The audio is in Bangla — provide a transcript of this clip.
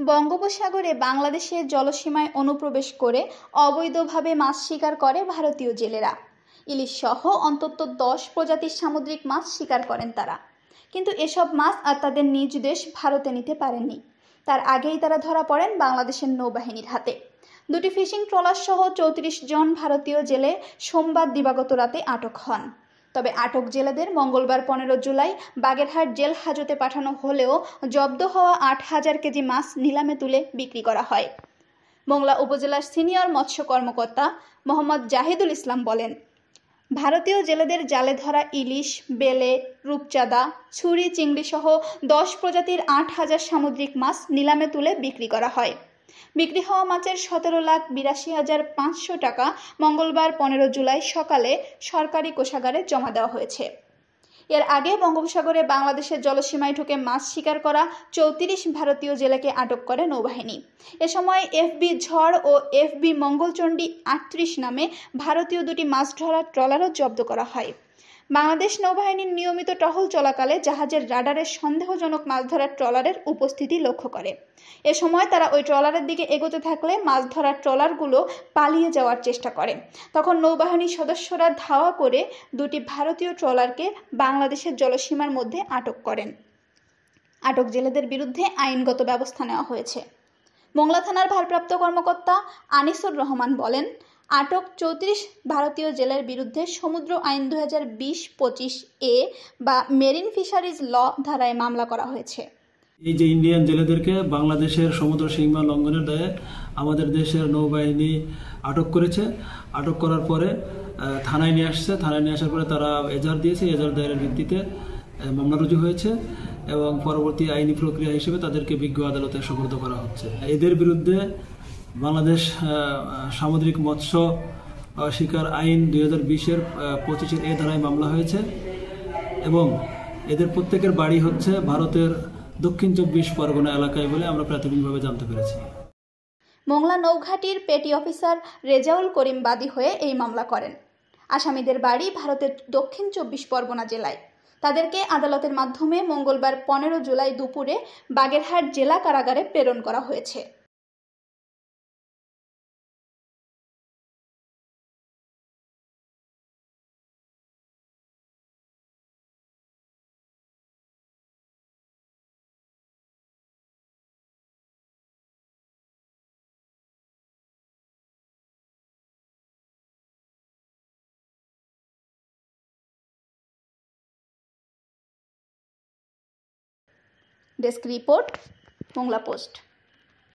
বঙ্গোপসাগরে বাংলাদেশের জলসীমায় অনুপ্রবেশ করে অবৈধভাবে মাছ শিকার করে ভারতীয় জেলেরা। ইলিশ সহ অন্তত 10 প্রজাতির সামুদ্রিক মাছ শিকার করেন তারা। কিন্তু এসব মাছ আর তাদের নিজ দেশ ভারতে নিতে পারেননি। তার আগেই তারা ধরা পড়েন বাংলাদেশের নৌবাহিনীর হাতে। দুটি ফিশিং ট্রলার সহ 34 জন ভারতীয় জেলে সোমবার দিবাগত রাতে আটক হন। তবে আটক জেলেদের মঙ্গলবার 15 জুলাই বাগেরহাট জেল হাজতে পাঠানো হলেও জব্দ হওয়া 8,000 কেজি মাছ নিলামে তুলে বিক্রি করা হয়। মোংলা উপজেলার সিনিয়র মৎস্য কর্মকর্তা মোহাম্মদ জাহিদুল ইসলাম বলেন, ভারতীয় জেলেদের জালে ধরা ইলিশ, বেলে, রূপচাঁদা, ছুরি, চিংড়ি সহ 10 প্রজাতির 8,000 সামুদ্রিক মাছ নিলামে তুলে বিক্রি করা হয়। বিক্রি হওয়া মাছের 17,82,500 টাকা মঙ্গলবার 15 জুলাই সকালে সরকারি কোষাগারে জমা দেওয়া হয়েছে। এর আগে বঙ্গোপসাগরে বাংলাদেশের জলসীমায় ঢুকে মাছ শিকার করা 34 ভারতীয় জেলেকে আটক করে নৌবাহিনী। এ সময় এফবি ঝড় ও এফবি মঙ্গলচণ্ডী 38 নামে ভারতীয় দুটি মাছ ধরার ট্রলারও জব্দ করা হয়। বাংলাদেশ নৌবাহিনীর নিয়মিত টহল চলাকালে জাহাজের রাডারে সন্দেহজনক মাছ ধরার ট্রলারের উপস্থিতি লক্ষ্য করে। এ সময় তারা ওই ট্রলারের দিকে এগোতে থাকলে মাছ ধরার ট্রলারগুলো পালিয়ে যাওয়ার চেষ্টা করে। তখন নৌবাহিনীর সদস্যরা ধাওয়া করে দুটি ভারতীয় ট্রলারকে বাংলাদেশের জলসীমার মধ্যে আটক করেন। আটক জেলেদের বিরুদ্ধে আইনগত ব্যবস্থা নেওয়া হয়েছে। মোংলা থানার ভারপ্রাপ্ত কর্মকর্তা আনিসুর রহমান বলেন, আটক 34 ভারতীয় জেলের বিরুদ্ধে সমুদ্র আইন 2020-25 এ বা মেরিন ফিশারিজ ল ধারায় মামলা করা হয়েছে। এই যে ইন্ডিয়ান জেলেদেরকে বাংলাদেশের সমুদ্র সীমা লঙ্ঘনের দায়ে আমাদের দেশের নৌবাহিনী আটক করেছে। আটক করার পরে থানায় নিয়ে আসছে। থানায় নিয়ে আসার পরে তারা এজাহার দিয়েছে। এজাহার দায়ের ভিত্তিতে মামলা রুজু হয়েছে এবং পরবর্তী আইনি প্রক্রিয়া হিসেবে তাদেরকে বিজ্ঞ আদালতে সোপর্দ করা হচ্ছে। এদের বিরুদ্ধে বাংলাদেশ সামুদ্রিক মৎস্য শিকার আইন 2020-এর 25-এর এ ধারায় মামলা হয়েছে এবং এদের প্রত্যেকের বাড়ি হচ্ছে ভারতের দক্ষিণ 24 পরগনা এলাকায় বলে আমরা প্রাথমিকভাবে জানতে পেরেছি। মোংলা নৌঘাটির পেটি অফিসার রেজাউল করিম বাদী হয়ে এই মামলা করেন। আসামিদের বাড়ি ভারতের দক্ষিণ 24 পরগনা জেলায়। তাদেরকে আদালতের মাধ্যমে মঙ্গলবার 15 জুলাই দুপুরে বাগেরহাট জেলা কারাগারে প্রেরণ করা হয়েছে। Desk report, Mongla post.